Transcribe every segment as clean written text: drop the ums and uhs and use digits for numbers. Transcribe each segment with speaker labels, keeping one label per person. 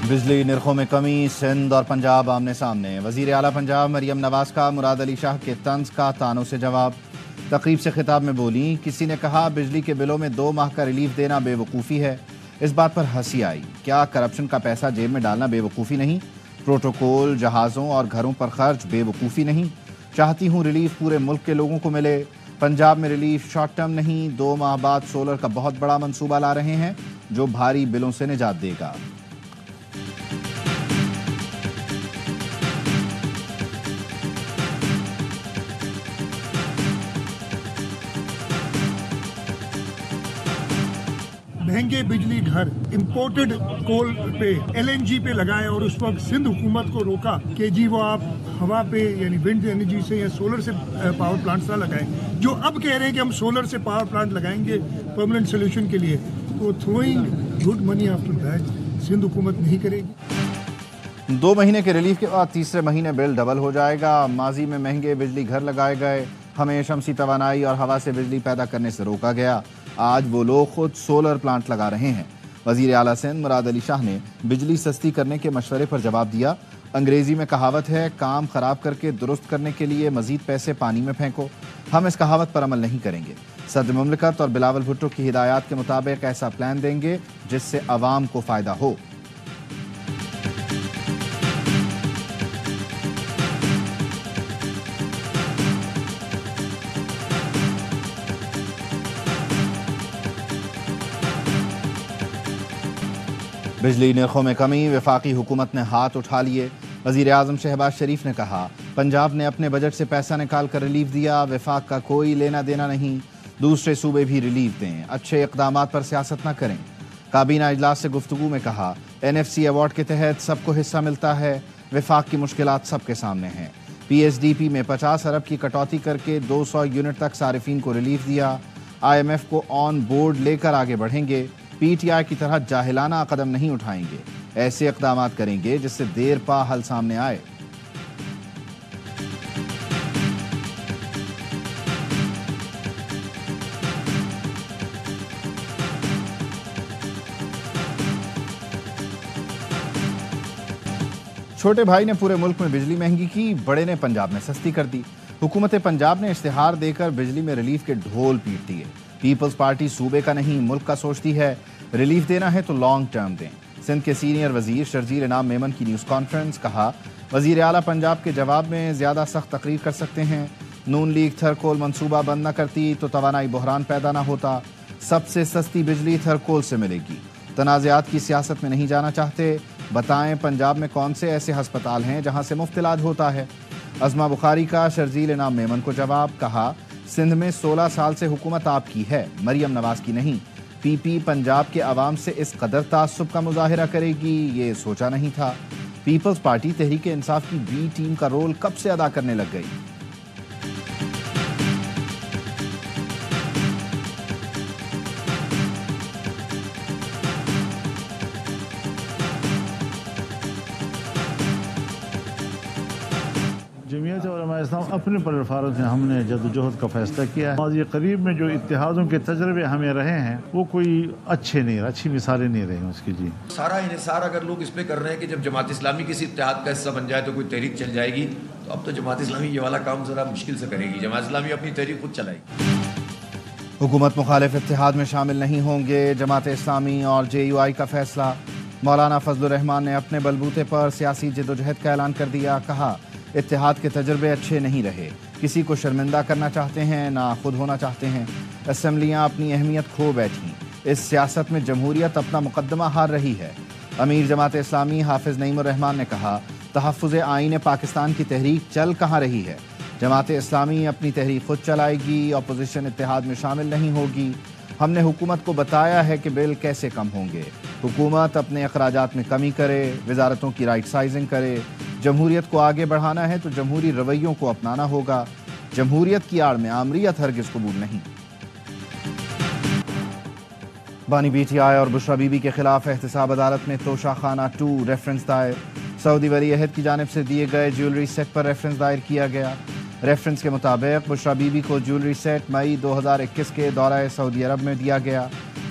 Speaker 1: بجلی نرخوں میں کمی، سندھ اور پنجاب آمنے سامنے۔ وزیر اعلیٰ پنجاب مریم نواز کا مراد علی شاہ کے طنز کا طعنوں سے جواب۔ تقریب سے خطاب میں بولیں، کسی نے کہا بجلی کے بلوں میں 2 ماہ کا ریلیف دینا بے وقوفی ہے۔ اس بات پر ہنسی آئی۔ کیا کرپشن کا پیسہ جیب میں ڈالنا بے وقوفی نہیں؟ پروٹوکول، جہازوں اور گھروں پر خرچ بے وقوفی نہیں؟ چاہتی ہوں ریلیف پورے ملک کے لوگوں کو ملے۔ پنجاب میں ریلیف شارٹ ٹرم نہیں، 2 ماہ بعد سولر کا بہت بڑا منصوبہ لا رہے ہیں جو بھاری بلوں سے نجات دے گا۔
Speaker 2: مہنگے بجلی گھر امپورٹڈ کول پہ LNG پہ لگائے اور اس وقت سندھ حکومت کو روکا کہ جی وہ آپ ہوا پہ یعنی ونڈ انرجی سے یا سولر سے پاور پلانٹس نہ لگائیں، جو اب کہہ رہے ہیں کہ ہم سولر سے پاور پلانٹ لگائیں گے پرماننٹ سولوشن کے لیے، تو throwing good money after that Sindh حکومت نہیں کرے گی۔
Speaker 1: 2 مہینے کے ریلیف کے بعد تیسرے مہینے بل ڈبل ہو جائے گا۔ ماضی میں مہنگے بجلی گھر لگائے گئے، ہمیں شمسی توانائی اور ہوا سے بجلی پیدا کرنے سے روکا گیا۔ آج وہ لوگ خود سولر پلانٹ لگا رہے ہیں۔ وزیر اعلیٰ سندھ مراد علی شاہ نے بجلی سستی کرنے کے مشورے پر جواب دیا۔ انگریزی میں کہاوت ہے، کام خراب کر کے درست کرنے کے لیے مزید پیسے پانی میں پھینکو۔ ہم اس کہاوت پر عمل نہیں کریں گے۔ صدر مملکت اور بلاول بھٹو کی ہدایات کے مطابق ایسا پلان دیں گے جس سے عوام کو فائدہ ہو۔ بجلی نرخوں میں کمی، وفاقی حکومت نے ہاتھ اٹھا لیے۔ وزیر اعظم شہباز شریف نے کہا، پنجاب نے اپنے بجٹ سے پیسہ نکال کر ریلیف دیا، وفاق کا کوئی لینا دینا نہیں، دوسرے صوبے بھی ریلیف دیں، اچھے اقدامات پر سیاست نہ کریں۔ کابینہ اجلاس سے گفتگو میں کہا، NFC ایوارڈ کے تحت سب کو حصہ ملتا ہے، وفاق کی مشکلات سب کے سامنے ہیں۔ PSDP میں 50 ارب کی کٹوتی کر کے 200 یونٹ تک صارفین کو ریلیف دیا۔ IMF کو آن بورڈ لے کر آگے بڑھیں گے، PTI کی طرح جاہلانہ قدم نہیں اٹھائیں گے، ایسے اقدامات کریں گے جس سے دیر پا حل سامنے آئے۔ چھوٹے بھائی نے پورے ملک میں بجلی مہنگی کی، بڑے نے پنجاب میں سستی کر دی۔ حکومت پنجاب نے اشتہار دے کر بجلی میں ریلیف کے ڈھول پیٹ دیے۔ پیپلز پارٹی صوبے کا نہیں ملک کا سوچتی ہے، ریلیف دینا ہے تو لانگ ٹرم دیں۔ سندھ کے سینئر وزیر شرجیل انعام میمن کی نیوز کانفرنس، کہا وزیر اعلیٰ پنجاب کے جواب میں زیادہ سخت تقریر کر سکتے ہیں۔ نون لیگ تھرکول منصوبہ بند نہ کرتی تو توانائی بحران پیدا نہ ہوتا۔ سب سے سستی بجلی تھرکول سے ملے گی۔ تنازعات کی سیاست میں نہیں جانا چاہتے، بتائیں پنجاب میں کون سے ایسے ہسپتال ہیں جہاں سے مفت علاج ہوتا ہے۔ عظمہ بخاری کا شرجیل انعام میمن کو جواب، کہا سندھ میں 16 سال سے حکومت آپ کی ہے، مریم نواز کی نہیں۔ PP پنجاب کے عوام سے اس قدر تعصب کا مظاہرہ کرے گی، یہ سوچا نہیں تھا۔ پیپلز پارٹی تحریک انصاف کی B ٹیم کا رول کب سے ادا کرنے لگ گئی؟
Speaker 3: جمعیت علماء اسلام اپنے پلیٹ فارم سے ہم نے جدوجہد کا فیصلہ کیا ہے۔ ماضی قریب میں جو اتحادوں کے تجربے ہمیں رہے ہیں وہ کوئی اچھی مثالیں نہیں رہی اس کی۔ جی
Speaker 4: سارا انحصار اگر لوگ اس پہ کر رہے ہیں کہ جب جماعت اسلامی کسی اتحاد کا حصہ بن جائے تو کوئی تحریک چل جائے گی، تو اب تو جماعت اسلامی یہ والا کام ذرا مشکل سے کرے گی۔ جماعت اسلامی اپنی تحریک خود چلائے گی۔
Speaker 1: حکومت مخالف اتحاد میں شامل نہیں ہوں گے، جماعت اسلامی اور JUI کا فیصلہ۔ مولانا فضل الرحمان نے اپنے بلبوتے پر سیاسی جدوجہد کا اعلان کر دیا، کہا اتحاد کے تجربے اچھے نہیں رہے، کسی کو شرمندہ کرنا چاہتے ہیں نہ خود ہونا چاہتے ہیں۔ اسمبلیاں اپنی اہمیت کھو بیٹھیں، اس سیاست میں جمہوریت اپنا مقدمہ ہار رہی ہے۔ امیر جماعت اسلامی حافظ نعیم الرحمان نے کہا، تحفظ آئین پاکستان کی تحریک چل کہاں رہی ہے؟ جماعت اسلامی اپنی تحریک خود چلائے گی، اپوزیشن اتحاد میں شامل نہیں ہوگی۔ ہم نے حکومت کو بتایا ہے کہ بل کیسے کم ہوں گے۔ حکومت اپنے اخراجات میں کمی کرے، وزارتوں کی رائٹ سائزنگ کرے۔ جمہوریت کو آگے بڑھانا ہے تو جمہوری رویوں کو اپنانا ہوگا۔ جمہوریت کی آڑ میں آمریت ہرگز قبول نہیں۔ بانی PTI اور بشرا بی بی کے خلاف احتساب عدالت میں توشہ خانہ 2 ریفرنس دائر۔ سعودی ولی عہد کی جانب سے دیے گئے جیولری سیٹ پر ریفرنس دائر کیا گیا۔ ریفرنس کے مطابق بشرا بی بی کو جیولری سیٹ مئی 2021 کے دورہ سعودی عرب میں دیا گیا،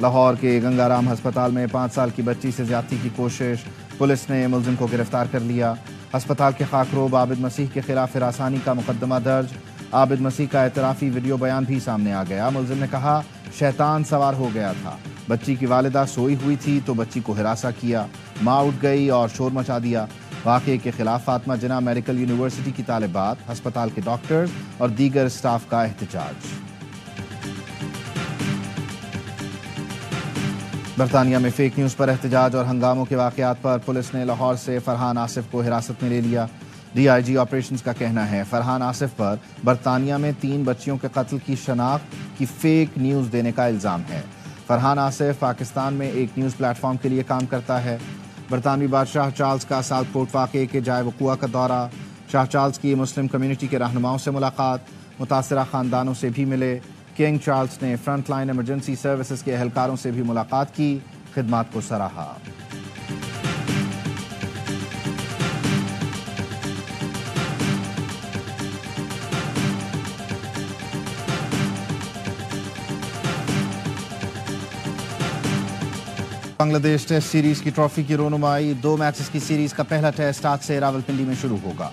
Speaker 1: لاہور کے گنگا رام ہسپتال میں 5 سال کی بچی سے زیادتی کی کوشش، پولیس نے ملزم کو گرفتار کر لیا۔ ہسپتال کے خاکروب عابد مسیح کے خلاف ہراسانی کا مقدمہ درج، عابد مسیح کا اعترافی ویڈیو بیان بھی سامنے آ گیا۔ ملزم نے کہا شیطان سوار ہو گیا تھا، بچی کی والدہ سوئی ہوئی تھی تو بچی کو ہراساں کیا، ماں اٹھ گئی اور شور مچا دیا۔ واقعے کے خلاف فاطمہ جناح میڈیکل یونیورسٹی کی طالبات، ہسپتال کے ڈاکٹرز اور دیگر اسٹاف کا احتجاج۔ برطانیہ میں فیک نیوز پر احتجاج اور ہنگاموں کے واقعات پر پولیس نے لاہور سے فرحان آصف کو حراست میں لے لیا۔ ڈی آئی جی آپریشنز کا کہنا ہے فرحان آصف پر برطانیہ میں 3 بچیوں کے قتل کی شناخت کی فیک نیوز دینے کا الزام ہے۔ فرحان آصف پاکستان میں ایک نیوز پلیٹ فارم کے لیے کام کرتا ہے۔ برطانوی بادشاہ چارلز کا ساؤتھ پورٹ واقعے کے جائے وقوع کا دورہ، شاہ چارلز کی مسلم کمیونٹی کے رہنماؤں سے ملاقات، متاثرہ خاندانوں سے بھی ملے۔ کنگ چارلز نے فرنٹ لائن ایمرجنسی سروسز کے اہلکاروں سے بھی ملاقات کی، خدمات کو سراہا۔ بنگلہ دیش ٹیسٹ سیریز کی ٹرافی کی رونمائی، 2 میچز کی سیریز کا پہلا ٹیسٹ آج سے راولپنڈی میں شروع ہوگا۔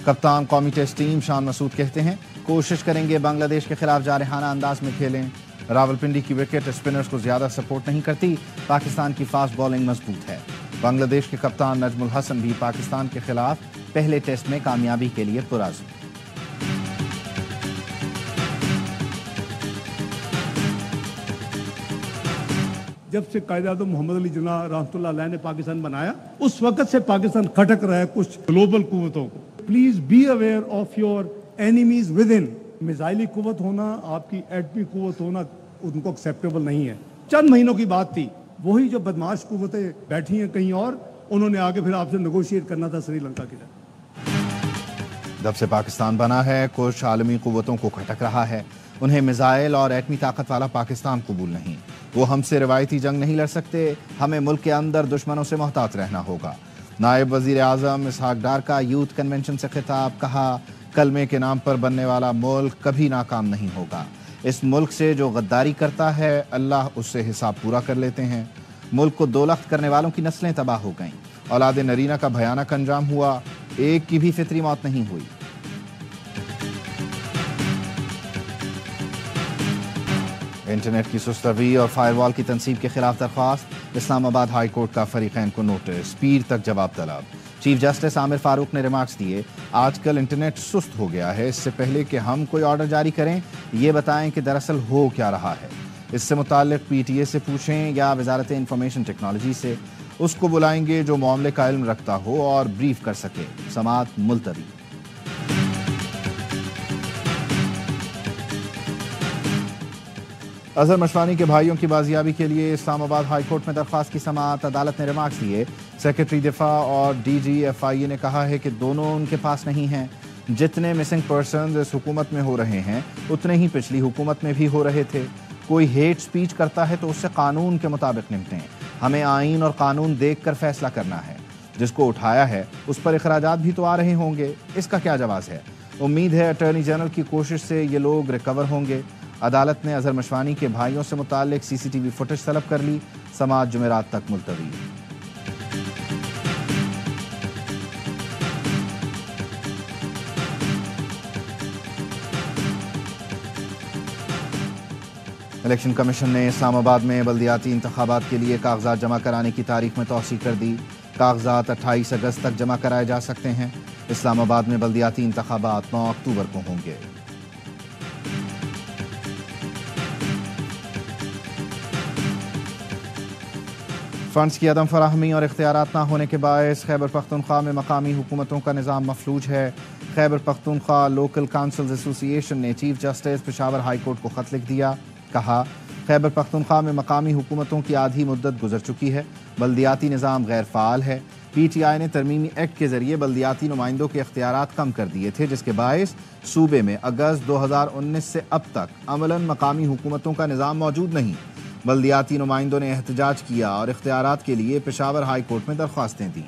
Speaker 1: کپتان قومی ٹیسٹ ٹیم شان مسعود کہتے ہیں کوشش کریں گے بنگلہ دیش کے خلاف جارحانہ انداز میں کھیلیں۔ راولپنڈی کی وکٹ اسپنرز کو زیادہ سپورٹ نہیں کرتی، پاکستان کی فاسٹ بولنگ مضبوط ہے۔ بنگلہ دیش کے کپتان نجم الحسن بھی پاکستان کے خلاف پہلے ٹیسٹ میں کامیابی کے لیے پرعزم۔
Speaker 5: جب سے قائد اعظم محمد علی جناح رحمۃ اللہ علیہ نے پاکستان بنایا، اس وقت سے پاکستان کھٹک رہا ہے کچھ گلوبل قوتوں کو۔ Please be aware of your enemies within. میزائلی قوت ہونا، آپ کی ایٹمی قوت ہونا ان کو ایکسیپٹیبل نہیں ہے۔ چند مہینوں کی بات تھی، وہی جو بدماش قوتیں بیٹھی ہیں کہیں اور، انہوں نے آگے پھر آپ سے نیگوشیٹ کرنا تھا سری لنکا کی طرح۔
Speaker 1: جب سے پاکستان بنا ہے کچھ عالمی قوتوں کو کھٹک رہا ہے، انہیں میزائل اور ایٹمی طاقت والا پاکستان قبول نہیں۔ وہ ہم سے روایتی جنگ نہیں لڑ سکتے، ہمیں ملک کے اندر دشمنوں سے محتاط رہنا ہوگا۔ نائب وزیر اعظم اسحاق ڈار کا یوتھ کنونشن سے خطاب، کہا کلمے کے نام پر بننے والا ملک کبھی ناکام نہیں ہوگا۔ اس ملک سے جو غداری کرتا ہے اللہ اس سے حساب پورا کر لیتے ہیں۔ ملک کو 2 لخت کرنے والوں کی نسلیں تباہ ہو گئیں، اولاد نرینہ کا بھیانک انجام ہوا، ایک کی بھی فطری موت نہیں ہوئی۔ انٹرنیٹ کی سست روی اور فائر وال کی تنصیب کے خلاف درخواست، اسلام آباد ہائی کورٹ کا فریقین کو نوٹس، پیر تک جواب طلب۔ چیف جسٹس عامر فاروق نے ریمارکس دیے آج کل انٹرنیٹ سست ہو گیا ہے، اس سے پہلے کہ ہم کوئی آرڈر جاری کریں یہ بتائیں کہ دراصل ہو کیا رہا ہے۔ اس سے متعلق پی ٹی اے سے پوچھیں یا وزارت انفارمیشن ٹیکنالوجی سے، اس کو بلائیں گے جو معاملے کا علم رکھتا ہو اور بریف کر سکے۔ سماعت ملتوی۔ اظہر مشوانی کے بھائیوں کی بازیابی کے لیے اسلام آباد ہائی کورٹ میں درخواست کی سماعت، عدالت نے ریمارکس دیے۔ سیکرٹری دفاع اور ڈی جی ایف آئی اے نے کہا ہے کہ دونوں ان کے پاس نہیں ہیں۔ جتنے مسنگ پرسنز اس حکومت میں ہو رہے ہیں اتنے ہی پچھلی حکومت میں بھی ہو رہے تھے۔ کوئی ہیٹ سپیچ کرتا ہے تو اس سے قانون کے مطابق نمٹیں، ہمیں آئین اور قانون دیکھ کر فیصلہ کرنا ہے۔ جس کو اٹھایا ہے اس پر اخراجات بھی تو آ رہے ہوں گے، اس کا کیا جواز ہے؟ امید ہے اٹارنی جنرل کی کوشش سے یہ لوگ ریکور ہوں گے۔ عدالت نے اظہر مشوانی کے بھائیوں سے متعلق سی سی ٹی وی فوٹیج طلب کر لی، سماعت جمعرات تک ملتوی۔ الیکشن کمیشن نے اسلام آباد میں بلدیاتی انتخابات کے لیے کاغذات جمع کرانے کی تاریخ میں توسیع کر دی۔ کاغذات 28 اگست تک جمع کرائے جا سکتے ہیں۔ اسلام آباد میں بلدیاتی انتخابات 9 اکتوبر کو ہوں گے۔ فنڈز کی عدم فراہمی اور اختیارات نہ ہونے کے باعث خیبر پختونخوا میں مقامی حکومتوں کا نظام مفلوج ہے۔ خیبر پختونخوا لوکل کونسلز ایسوسی ایشن نے chief justice Peshawar high court کو خط لکھ دیا، کہا خیبر پختونخوا میں مقامی حکومتوں کی آدھی مدت گزر چکی ہے، بلدیاتی نظام غیر فعال ہے۔ پی ٹی آئی نے ترمیمی ایکٹ کے ذریعے بلدیاتی نمائندوں کے اختیارات کم کر دیے تھے، جس کے باعث صوبے میں اگست 2019 سے اب تک عملاً مقامی حکومتوں کا نظام موجود نہیں۔ بلدیاتی نمائندوں نے احتجاج کیا اور اختیارات کے لیے پشاور ہائی کورٹ میں درخواستیں دیں۔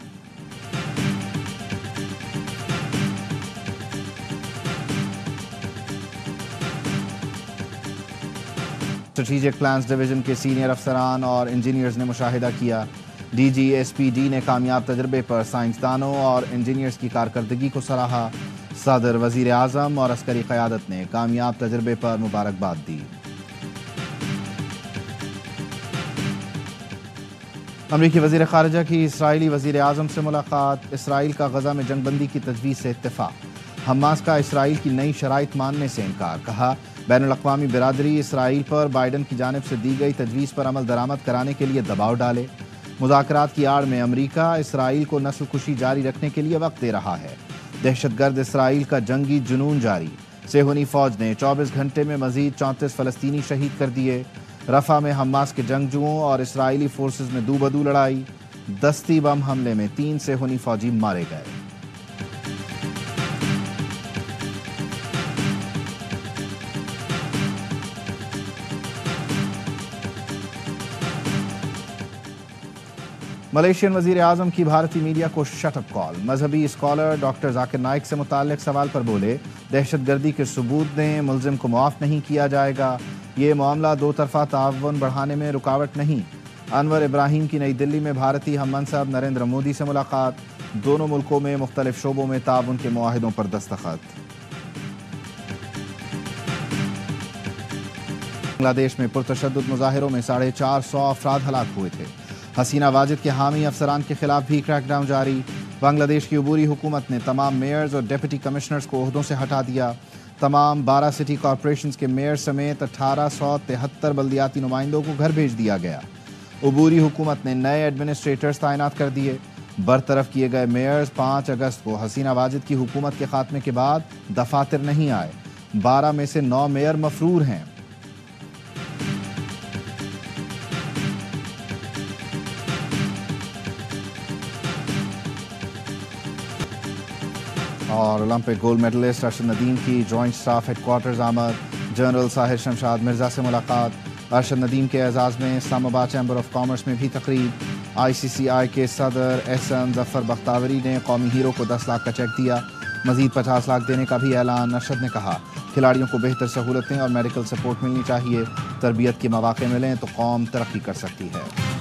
Speaker 1: اسٹریٹجک پلانز ڈویژن کے سینئر افسران اور انجینئرز نے مشاہدہ کیا۔ D G S P D نے کامیاب تجربے پر سائنسدانوں اور انجینئرز کی کارکردگی کو سراہا۔ صدر، وزیر اعظم اور عسکری قیادت نے کامیاب تجربے پر مبارکباد دی۔ امریکی وزیر خارجہ کی اسرائیلی وزیر اعظم سے ملاقات۔ اسرائیل کا غزہ میں جنگ بندی کی تجویز سے اتفاق۔ حماس کا اسرائیل کی نئی شرائط ماننے سے انکار۔ کہا بین الاقوامی برادری اسرائیل پر بائیڈن کی جانب سے دی گئی تجویز پر عمل درآمد کرانے کے لیے دباؤ ڈالے۔ مذاکرات کی آڑ میں امریکہ اسرائیل کو نسل کشی جاری رکھنے کے لیے وقت دے رہا ہے۔ دہشت گرد اسرائیل کا جنگی جنون جاری۔ صہیونی فوج نے 24 گھنٹے میں مزید 34 فلسطینی شہید کر دیے۔ رفح میں حماس کے جنگجوؤں اور اسرائیلی فورسز میں دو بدو لڑائی۔ دستی بم حملے میں 3 صہیونی فوجی مارے گئے۔ ملیشین وزیر اعظم کی بھارتی میڈیا کو شٹ اپ کال۔ مذہبی اسکالر ڈاکٹر ذاکر نائک سے متعلق سوال پر بولے دہشت گردی کے ثبوت دیں، ملزم کو معاف نہیں کیا جائے گا۔ یہ معاملہ دو طرفہ تعاون بڑھانے میں رکاوٹ نہیں۔ انور ابراہیم کی نئی دلی میں بھارتی ہم منصب نریندر مودی سے ملاقات۔ دونوں ملکوں میں مختلف شعبوں میں تعاون کے معاہدوں پر دستخط۔ بنگلہ دیش میں پرتشدد مظاہروں میں 450 افراد ہلاک ہوئے تھے۔ حسینہ واجد کے حامی افسران کے خلاف بھی کریک ڈاؤن جاری۔ بنگلہ دیش کی عبوری حکومت نے تمام میئرز اور ڈپٹی کمشنرز کو عہدوں سے ہٹا دیا۔ تمام 12 سٹی کارپوریشنز کے میئر سمیت 1873 بلدیاتی نمائندوں کو گھر بھیج دیا گیا۔ عبوری حکومت نے نئے ایڈمنسٹریٹرز تعینات کر دیے۔ برطرف کیے گئے میئرز 5 اگست کو حسینہ واجد کی حکومت کے خاتمے کے بعد دفاتر نہیں آئے۔ 12 میں سے 9 میئر مفرور ہیں۔ اور Olympic gold medallist Arshad Nadeem کی جوائنٹ سٹاف ہیڈ کوارٹرز آمد۔ جنرل ساحر شمشاد مرزا سے ملاقات۔ ارشد ندیم کے اعزاز میں اسلام آباد چیمبر آف کامرس میں بھی تقریب۔ آئی سی سی آئی کے صدر احسن ظفر بختاوری نے قومی ہیرو کو 10 لاکھ کا چیک دیا۔ مزید 50 لاکھ دینے کا بھی اعلان۔ ارشد نے کہا کھلاڑیوں کو بہتر سہولتیں اور میڈیکل سپورٹ ملنی چاہیے۔ تربیت کے مواقع ملیں تو قوم ترقی کر سکتی ہے۔